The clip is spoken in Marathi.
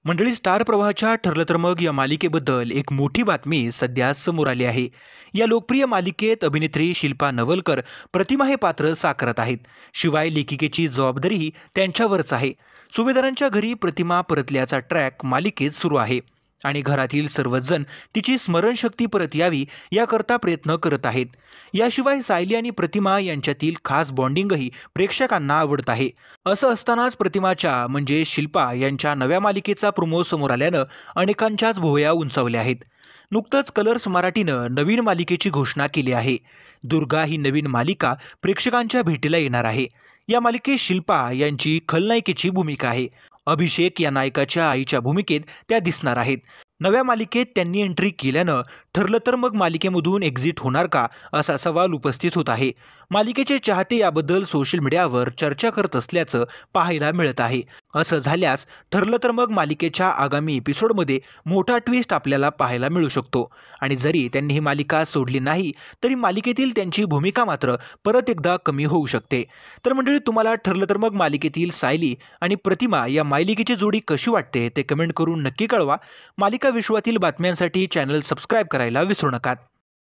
मंडळी, स्टार प्रवाहाच्या ठरलं तर मग या मालिकेबद्दल एक मोठी बातमी सध्या समोर आली आहे. या लोकप्रिय मालिकेत अभिनेत्री शिल्पा नवलकर प्रतिमा हे पात्र साकारत आहेत. शिवाय लेखिकेची जबाबदारीही त्यांच्यावरच आहे. सुभेदारांच्या घरी प्रतिमा परतल्याचा ट्रॅक मालिकेत सुरू आहे आणि घरातील सर्वच जण तिची स्मरणशक्ती परत यावी याकरता प्रयत्न करत आहेत. याशिवाय सायली आणि प्रतिमा यांच्यातील खास बॉन्डिंगही प्रेक्षकांना आवडत आहे. असं असतानाच प्रतिमाच्या म्हणजे शिल्पा यांच्या नव्या मालिकेचा प्रोमो समोर आल्यानं अनेकांच्याच भुवया उंचावल्या आहेत. नुकतंच कलर्स मराठीनं नवीन मालिकेची घोषणा केली आहे. दुर्गा ही नवीन मालिका प्रेक्षकांच्या भेटीला येणार आहे. या मालिकेत शिल्पा यांची खलनायिकेची भूमिका आहे. अभिषेक या नायकाच्या आईच्या भूमिकेत त्या दिसणार आहेत. नव्या मालिकेत त्यांनी एंट्री केल्यानं ठरलं तर मग मालिकेमधून एक्झिट होणार का, असा सवाल उपस्थित होत आहे. मालिकेचे चाहते याबद्दल सोशल मीडियावर चर्चा करत असल्याचं पाहायला मिळत आहे. असं झाल्यास ठरलं तर मग मालिकेच्या आगामी एपिसोडमध्ये मोठा ट्विस्ट आपल्याला पाहायला मिळू शकतो. आणि जरी त्यांनी ही मालिका सोडली नाही तरी मालिकेतील त्यांची भूमिका मात्र परत एकदा कमी होऊ शकते. तर मंडळी, तुम्हाला ठरलं तर मग मालिकेतील सायली आणि प्रतिमा या मालिकेची जोडी कशी वाटते ते कमेंट करून नक्की कळवा. मालिका विश्वातील बातम्यांसाठी चॅनल सबस्क्राईब करायला विसरू नका.